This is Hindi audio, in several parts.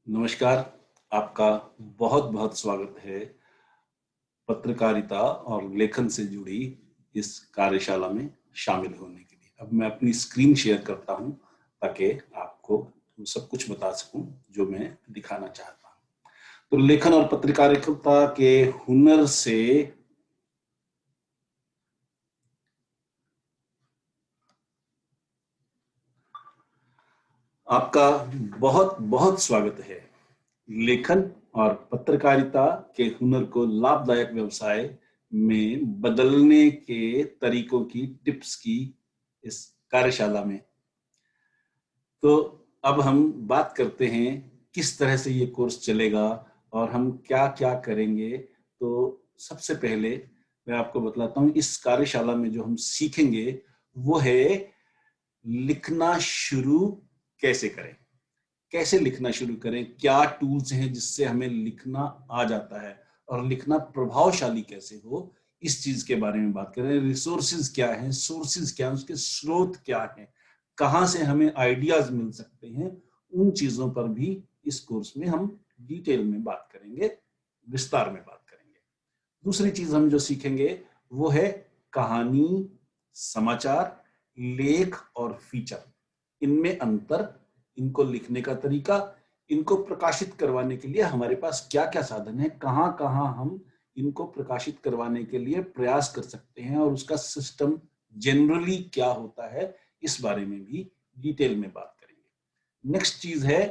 नमस्कार, आपका बहुत बहुत स्वागत है पत्रकारिता और लेखन से जुड़ी इस कार्यशाला में शामिल होने के लिए। अब मैं अपनी स्क्रीन शेयर करता हूं ताकि आपको सब कुछ बता सकूं जो मैं दिखाना चाहता हूं। तो लेखन और पत्रकारिता के हुनर से आपका बहुत बहुत स्वागत है। लेखन और पत्रकारिता के हुनर को लाभदायक व्यवसाय में बदलने के तरीकों की टिप्स की इस कार्यशाला में। तो अब हम बात करते हैं किस तरह से ये कोर्स चलेगा और हम क्या क्या करेंगे। तो सबसे पहले मैं आपको बतलाता हूँ, इस कार्यशाला में जो हम सीखेंगे वो है लिखना शुरू कैसे करें। कैसे लिखना शुरू करें, क्या टूल्स हैं जिससे हमें लिखना आ जाता है और लिखना प्रभावशाली कैसे हो, इस चीज के बारे में बात करें। रिसोर्सेज क्या हैं, सोर्सेज क्या हैं, उसके स्रोत क्या हैं, कहाँ से हमें आइडियाज मिल सकते हैं, उन चीजों पर भी इस कोर्स में हम डिटेल में बात करेंगे, विस्तार में बात करेंगे। दूसरी चीज हम जो सीखेंगे वो है कहानी, समाचार, लेख और फीचर, इनमें अंतर, इनको लिखने का तरीका, इनको प्रकाशित करवाने के लिए हमारे पास क्या क्या साधन है, कहाँ कहाँ हम इनको प्रकाशित करवाने के लिए प्रयास कर सकते हैं और उसका सिस्टम जनरली क्या होता है, इस बारे में भी डिटेल में बात करेंगे। नेक्स्ट चीज है,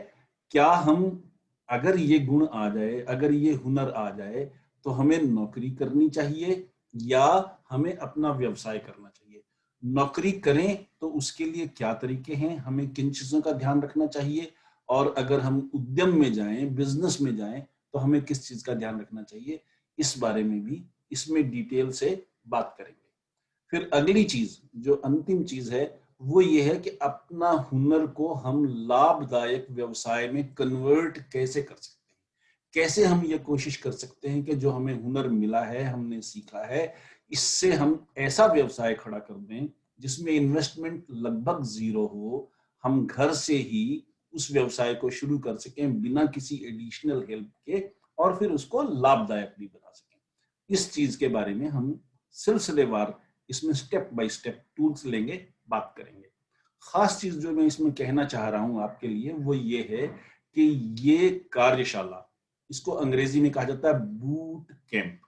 क्या हम, अगर ये गुण आ जाए, अगर ये हुनर आ जाए, तो हमें नौकरी करनी चाहिए या हमें अपना व्यवसाय करना चाहिए। नौकरी करें तो उसके लिए क्या तरीके हैं, हमें किन चीजों का ध्यान रखना चाहिए, और अगर हम उद्यम में जाएं, बिजनेस में जाएं, तो हमें किस चीज का ध्यान रखना चाहिए, इस बारे में भी इसमें डिटेल से बात करेंगे। फिर अगली चीज, जो अंतिम चीज है, वो ये है कि अपना हुनर को हम लाभदायक व्यवसाय में कन्वर्ट कैसे कर सकते हैं। कैसे हम ये कोशिश कर सकते हैं कि जो हमें हुनर मिला है, हमने सीखा है, इससे हम ऐसा व्यवसाय खड़ा कर दें जिसमें इन्वेस्टमेंट लगभग जीरो हो, हम घर से ही उस व्यवसाय को शुरू कर सकें बिना किसी एडिशनल हेल्प के, और फिर उसको लाभदायक भी बना सकें। इस चीज के बारे में हम सिलसिलेवार इसमें स्टेप बाय स्टेप टूल्स लेंगे, बात करेंगे। खास चीज जो मैं इसमें कहना चाह रहा हूं आपके लिए वो ये है कि ये कार्यशाला, इसको अंग्रेजी में कहा जाता है बूट कैंप।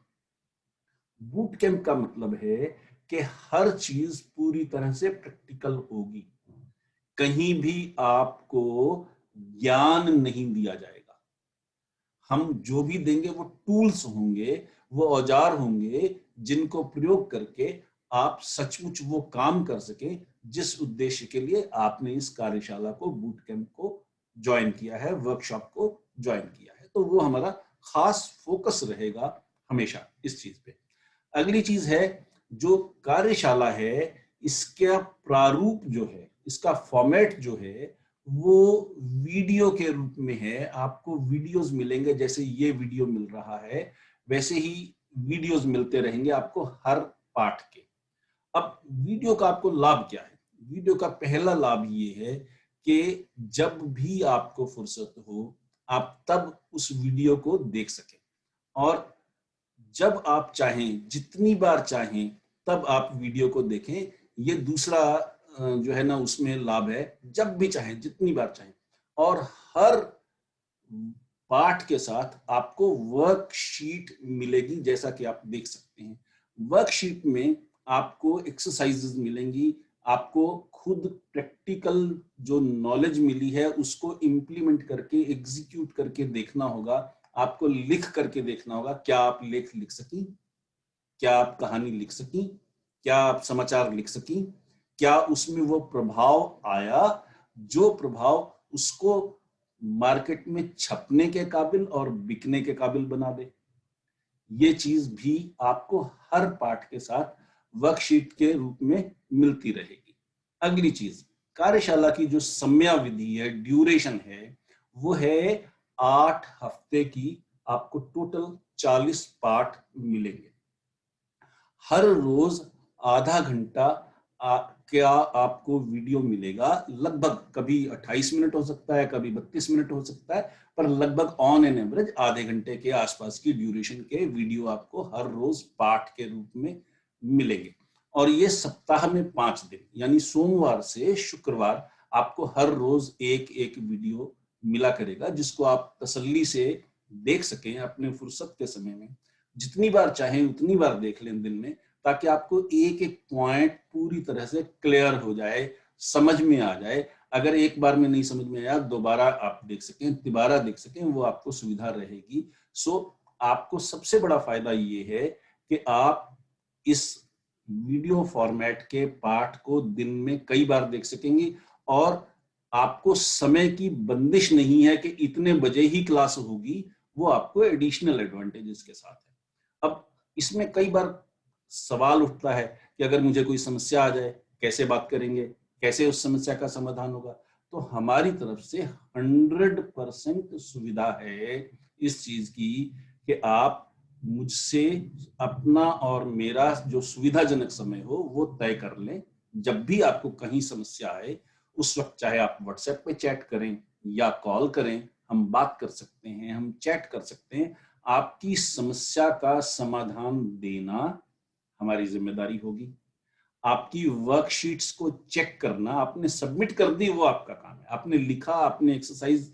बूट कैंप का मतलब है कि हर चीज पूरी तरह से प्रैक्टिकल होगी। कहीं भी आपको ज्ञान नहीं दिया जाएगा। हम जो भी देंगे वो टूल्स होंगे, वो औजार होंगे जिनको प्रयोग करके आप सचमुच वो काम कर सके जिस उद्देश्य के लिए आपने इस कार्यशाला को, बूट कैंप को ज्वाइन किया है, वर्कशॉप को ज्वाइन किया है। तो वो हमारा खास फोकस रहेगा हमेशा इस चीज पे। अगली चीज है, जो कार्यशाला है, इसका प्रारूप जो है, इसका फॉर्मेट जो है, वो वीडियो के रूप में है। आपको वीडियोस मिलेंगे, जैसे ये वीडियो मिल रहा है वैसे ही वीडियोस मिलते रहेंगे आपको हर पाठ के। अब वीडियो का आपको लाभ क्या है? वीडियो का पहला लाभ ये है कि जब भी आपको फुर्सत हो, आप तब उस वीडियो को देख सकें, और जब आप चाहें, जितनी बार चाहें, तब आप वीडियो को देखें। ये दूसरा जो है ना, उसमें लाभ है, जब भी चाहें, जितनी बार चाहें। और हर पाठ के साथ आपको वर्कशीट मिलेगी, जैसा कि आप देख सकते हैं। वर्कशीट में आपको एक्सरसाइजेज मिलेंगी, आपको खुद प्रैक्टिकल जो नॉलेज मिली है उसको इंप्लीमेंट करके, एग्जीक्यूट करके देखना होगा। आपको लिख करके देखना होगा, क्या आप लेख लिख सकी, क्या आप कहानी लिख सकी, क्या आप समाचार लिख सकी, क्या उसमें वो प्रभाव आया जो प्रभाव उसको मार्केट में छपने के काबिल और बिकने के काबिल बना दे। ये चीज भी आपको हर पाठ के साथ वर्कशीट के रूप में मिलती रहेगी। अगली चीज, कार्यशाला की जो समयाविधि है, ड्यूरेशन है, वो है 8 हफ्ते की। आपको टोटल 40 पाठ मिलेंगे। हर रोज आधा घंटा क्या आपको वीडियो मिलेगा, लगभग कभी 28 मिनट हो सकता है, कभी 32 मिनट हो सकता है, पर लगभग ऑन एन एवरेज आधे घंटे के आसपास की ड्यूरेशन के वीडियो आपको हर रोज पाठ के रूप में मिलेंगे। और ये सप्ताह में 5 दिन, यानी सोमवार से शुक्रवार आपको हर रोज एक एक वीडियो मिला करेगा, जिसको आप तसल्ली से देख सकें अपने फुर्सत के समय में। जितनी बार चाहें उतनी बार देख लें दिन में, ताकि आपको एक एक पॉइंट पूरी तरह से क्लियर हो जाए, समझ में आ जाए। अगर एक बार में नहीं समझ में आया, दोबारा आप देख सकें, तिबारा देख सकें, वो आपको सुविधा रहेगी। आपको सबसे बड़ा फायदा ये है कि आप इस वीडियो फॉर्मेट के पाठ को दिन में कई बार देख सकेंगे, और आपको समय की बंदिश नहीं है कि इतने बजे ही क्लास होगी। वो आपको एडिशनल एडवांटेजेस के साथ है। अब इसमें कई बार सवाल उठता है कि अगर मुझे कोई समस्या आ जाए, कैसे बात करेंगे, कैसे उस समस्या का समाधान होगा? तो हमारी तरफ से 100% सुविधा है इस चीज की कि आप मुझसे अपना और मेरा जो सुविधाजनक समय हो वो तय कर लें। जब भी आपको कहीं समस्या आए, उस वक्त चाहे आप व्हाट्सएप पे चैट करें या कॉल करें, हम बात कर सकते हैं, हम चैट कर सकते हैं। आपकी समस्या का समाधान देना हमारी जिम्मेदारी होगी। आपकी वर्कशीट्स को चेक करना, आपने सबमिट कर दी वो आपका काम है, आपने लिखा, आपने एक्सरसाइज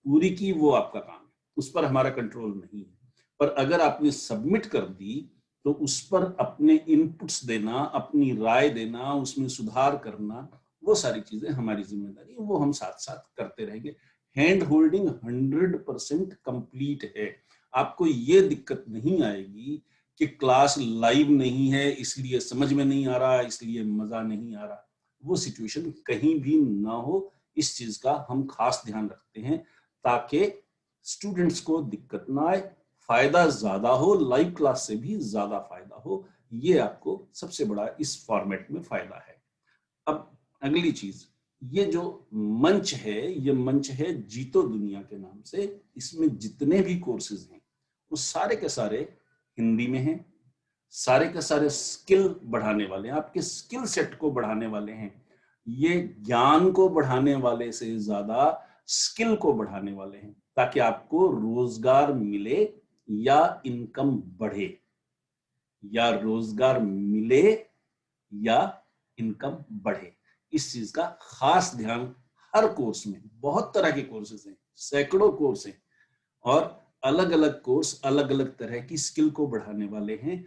पूरी की, वो आपका काम है, उस पर हमारा कंट्रोल नहीं है। पर अगर आपने सबमिट कर दी तो उस पर अपने इनपुट्स देना, अपनी राय देना, उसमें सुधार करना, वो सारी चीजें हमारी जिम्मेदारी है, वो हम साथ साथ करते रहेंगे। हैंड होल्डिंग 100% कंप्लीट है। आपको ये दिक्कत नहीं आएगी कि क्लास लाइव नहीं है इसलिए समझ में नहीं आ रहा, इसलिए मजा नहीं आ रहा। वो सिचुएशन कहीं भी ना हो, इस चीज का हम खास ध्यान रखते हैं, ताकि स्टूडेंट्स को दिक्कत ना आए, फायदा ज्यादा हो, लाइव क्लास से भी ज्यादा फायदा हो। ये आपको सबसे बड़ा इस फॉर्मेट में फायदा है। अब अगली चीज, ये जो मंच है, ये मंच है जीतो दुनिया के नाम से। इसमें जितने भी कोर्सेज हैं वो सारे के सारे हिंदी में हैं, सारे के सारे स्किल बढ़ाने वाले हैं, आपके स्किल सेट को बढ़ाने वाले हैं। ये ज्ञान को बढ़ाने वाले से ज्यादा स्किल को बढ़ाने वाले हैं, ताकि आपको रोजगार मिले या इनकम बढ़े, या रोजगार मिले या इनकम बढ़े। इस चीज का खास ध्यान हर कोर्स में, बहुत तरह के कोर्सेज हैं, सैकड़ों कोर्स हैं, और अलग अलग कोर्स अलग अलग तरह की स्किल को बढ़ाने वाले हैं।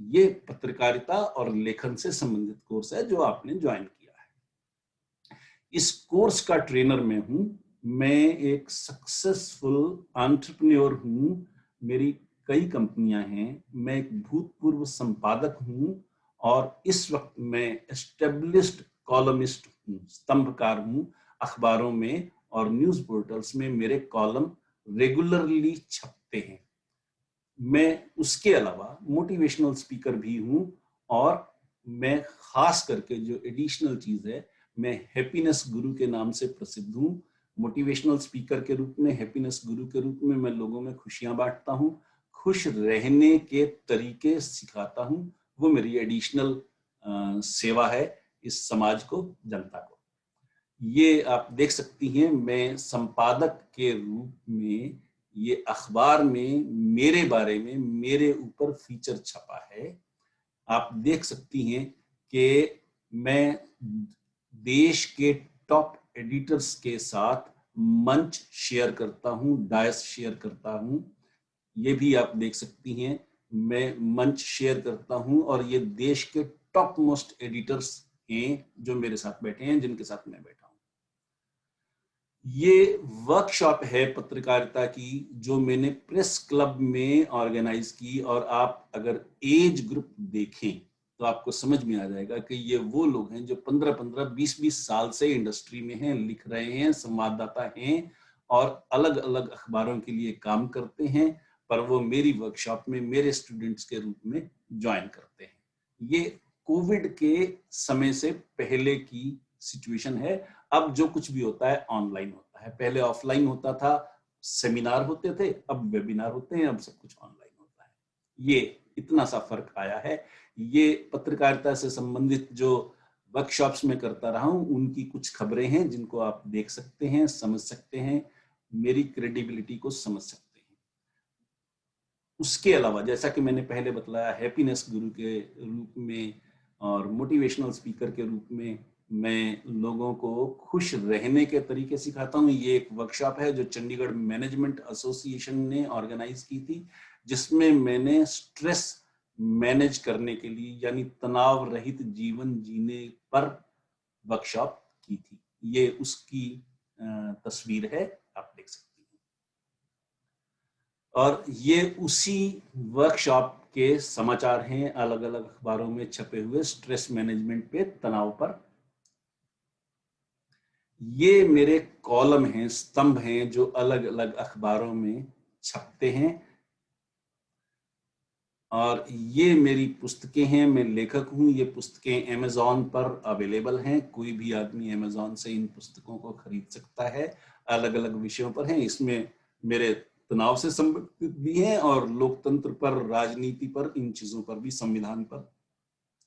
ये पत्रकारिता और लेखन से संबंधित कोर्स है जो आपने ज्वाइन किया है। इस कोर्स का ट्रेनर मैं हूं। मैं एक सक्सेसफुल एंटरप्रेन्योर हूं, मेरी कई कंपनियां हैं, मैं एक भूतपूर्व संपादक हूं, और इस वक्त मैं एस्टेब्लिश्ड कॉलमिस्ट हूं, स्तंभकार हूं। अखबारों में और न्यूज पोर्टल्स में मेरे कॉलम रेगुलरली छपते हैं। मैं उसके अलावा मोटिवेशनल स्पीकर भी हूं, और मैं खास करके जो एडिशनल चीज है, मैं हैप्पीनेस गुरु के नाम से प्रसिद्ध हूं। मोटिवेशनल स्पीकर के रूप में, हैप्पीनेस गुरु के रूप में मैं लोगों में खुशियां बांटता हूं, खुश रहने के तरीके सिखाता हूं। वो मेरी एडिशनल सेवा है इस समाज को, जनता को। ये आप देख सकती हैं, मैं संपादक के रूप में ये अखबार में मेरे बारे में, मेरे ऊपर फीचर छपा है। आप देख सकती हैं कि मैं देश के टॉप एडिटर्स के साथ मंच शेयर करता हूं, डायस शेयर करता हूं। ये भी आप देख सकती हैं, मैं मंच शेयर करता हूं, और ये देश के टॉप मोस्ट एडिटर्स हैं जो मेरे साथ बैठे हैं, जिनके साथ मैं बैठा हूं। ये वर्कशॉप है पत्रकारिता की, जो मैंने प्रेस क्लब में ऑर्गेनाइज की, और आप अगर एज ग्रुप देखें तो आपको समझ में आ जाएगा कि ये वो लोग हैं जो 15-15, 20-20 साल से इंडस्ट्री में हैं, लिख रहे हैं, संवाददाता हैं, और अलग अलग अखबारों के लिए काम करते हैं, पर वो मेरी वर्कशॉप में मेरे स्टूडेंट्स के रूप में ज्वाइन करते हैं। ये कोविड के समय से पहले की सिचुएशन है। अब जो कुछ भी होता है ऑनलाइन होता है, पहले ऑफलाइन होता था, सेमिनार होते थे, अब वेबिनार होते हैं, अब सब कुछ ऑनलाइन होता है। ये इतना सा फर्क आया है। ये पत्रकारिता से संबंधित जो वर्कशॉप्स में करता रहा हूं, उनकी कुछ खबरें हैं जिनको आप देख सकते हैं, समझ सकते हैं, मेरी क्रेडिबिलिटी को समझ सकते हैं। उसके अलावा जैसा कि मैंने पहले बतलाया, हैप्पीनेस गुरु के रूप में और मोटिवेशनल स्पीकर के रूप में मैं लोगों को खुश रहने के तरीके सिखाता हूँ। ये एक वर्कशॉप है जो चंडीगढ़ मैनेजमेंट एसोसिएशन ने ऑर्गेनाइज की थी, जिसमें मैंने स्ट्रेस मैनेज करने के लिए यानी तनाव रहित जीवन जीने पर वर्कशॉप की थी। ये उसकी तस्वीर है, आप देख सकते हैं। और ये उसी वर्कशॉप के समाचार हैं, अलग अलग अखबारों में छपे हुए स्ट्रेस मैनेजमेंट पे, तनाव पर। ये मेरे कॉलम हैं, स्तंभ हैं, जो अलग अलग अखबारों में छपते हैं। और ये मेरी पुस्तकें हैं, मैं लेखक हूं। ये पुस्तकें अमेज़न पर अवेलेबल हैं, कोई भी आदमी अमेज़न से इन पुस्तकों को खरीद सकता है। अलग अलग विषयों पर हैं, इसमें मेरे तनाव से संबंधित भी हैं और लोकतंत्र पर, राजनीति पर, इन चीजों पर भी, संविधान पर,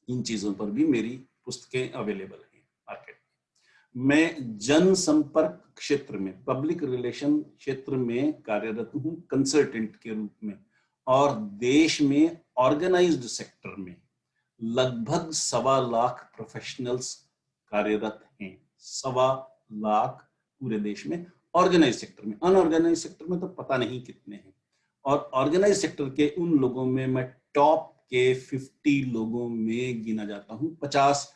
इन चीजों पर भी मेरी पुस्तकें अवेलेबल हैं मार्केट में। मैं जनसंपर्क क्षेत्र में, पब्लिक रिलेशन क्षेत्र में कार्यरत हूं कंसल्टेंट के रूप में, और देश में ऑर्गेनाइज्ड सेक्टर में लगभग 1.25 लाख प्रोफेशनल्स कार्यरत हैं। 1.25 लाख पूरे देश में ऑर्गेनाइज सेक्टर में। अनऑर्गेनाइज सेक्टर में तो पता नहीं कितने हैं। और ऑर्गेनाइज सेक्टर के उन लोगों में मैं टॉप के 50 लोगों में गिना जाता हूं, 50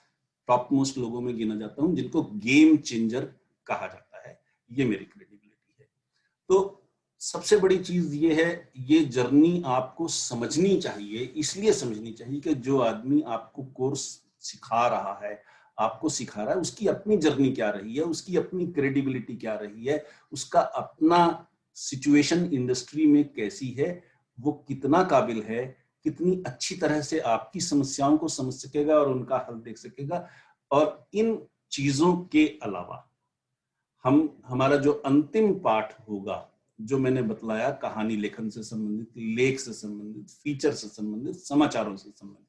टॉप मोस्ट लोगों में गिना जाता हूं, जिनको गेम चेंजर कहा जाता है। ये मेरी क्रेडिबिलिटी है। तो सबसे बड़ी चीज ये है, ये जर्नी आपको समझनी चाहिए। इसलिए समझनी चाहिए कि जो आदमी आपको कोर्स सिखा रहा है, आपको सिखा रहा है, उसकी अपनी जर्नी क्या रही है, उसकी अपनी क्रेडिबिलिटी क्या रही है, उसका अपना सिचुएशन इंडस्ट्री में कैसी है, वो कितना काबिल है, कितनी अच्छी तरह से आपकी समस्याओं को समझ सकेगा और उनका हल देख सकेगा। और इन चीजों के अलावा हमारा जो अंतिम पाठ होगा, जो मैंने बतलाया, कहानी लेखन से संबंधित, लेख से संबंधित, फीचर से संबंधित, समाचारों से संबंधित,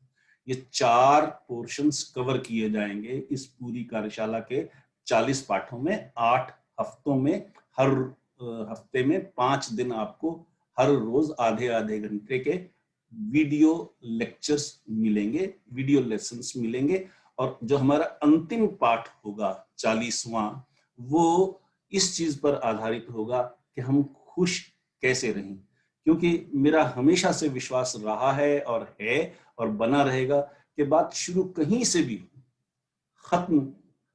ये 4 पोर्शंस कवर किए जाएंगे इस पूरी कार्यशाला के 40 पाठों में, 8 हफ्तों में। हर हफ्ते में 5 दिन आपको हर रोज आधे आधे घंटे के वीडियो लेक्चर्स मिलेंगे, वीडियो लेसन्स मिलेंगे। और जो हमारा अंतिम पाठ होगा 40वां, वो इस चीज पर आधारित होगा कि हम खुश कैसे रहें। क्योंकि मेरा हमेशा से विश्वास रहा है और है और बना रहेगा कि बात शुरू कहीं से भी हो, खत्म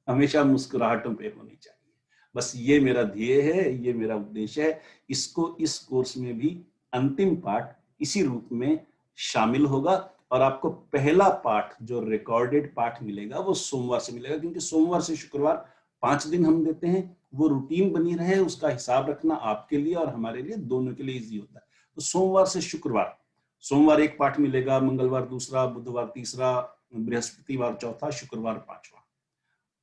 हमेशा मुस्कुराहटों पे होनी चाहिए। बस ये मेरा ध्येय है, ये मेरा उद्देश्य है। इसको इस कोर्स में भी अंतिम पाठ इसी रूप में शामिल होगा। और आपको पहला पाठ जो रिकॉर्डेड पाठ मिलेगा वो सोमवार से मिलेगा, क्योंकि सोमवार से शुक्रवार 5 दिन हम देते हैं। वो रूटीन बनी रहे, उसका हिसाब रखना आपके लिए और हमारे लिए, दोनों के लिए इजी होता है। तो सोमवार से शुक्रवार, सोमवार एक पाठ मिलेगा, मंगलवार दूसरा, बुधवार तीसरा, बृहस्पतिवार चौथा, शुक्रवार 5वां।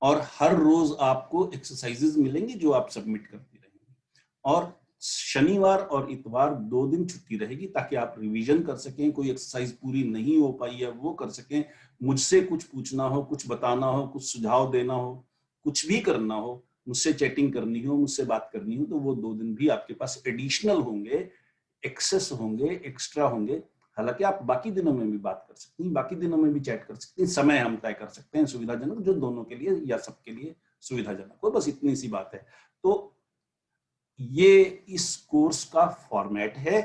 और हर रोज आपको एक्सरसाइजेज मिलेंगी जो आप सबमिट करती रहेंगे। और शनिवार और इतवार 2 दिन छुट्टी रहेगी, ताकि आप रिवीजन कर सकें, कोई एक्सरसाइज पूरी नहीं हो पाई है वो कर सकें, मुझसे कुछ पूछना हो, कुछ बताना हो, कुछ सुझाव देना हो, कुछ भी करना हो, मुझसे चैटिंग करनी हो, मुझसे बात करनी हो, तो वो 2 दिन भी आपके पास एडिशनल होंगे, एक्सेस होंगे, एक्स्ट्रा होंगे। हालांकि आप बाकी दिनों में भी बात कर सकती हैं, बाकी दिनों में भी चैट कर सकती हैं, समय हम तय कर सकते हैं सुविधाजनक, जो दोनों के लिए या सबके लिए सुविधाजनक हो। बस इतनी सी बात है। तो ये इस कोर्स का फॉर्मेट है।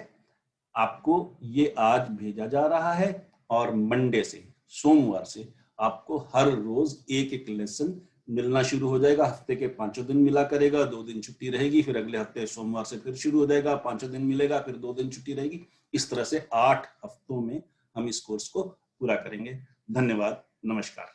आपको ये आज भेजा जा रहा है और मंडे से, सोमवार से आपको हर रोज एक एक लेसन मिलना शुरू हो जाएगा। हफ्ते के 5 दिन मिला करेगा, 2 दिन छुट्टी रहेगी, फिर अगले हफ्ते सोमवार से फिर शुरू हो जाएगा, 5 दिन मिलेगा, फिर 2 दिन छुट्टी रहेगी। इस तरह से 8 हफ्तों में हम इस कोर्स को पूरा करेंगे। धन्यवाद, नमस्कार।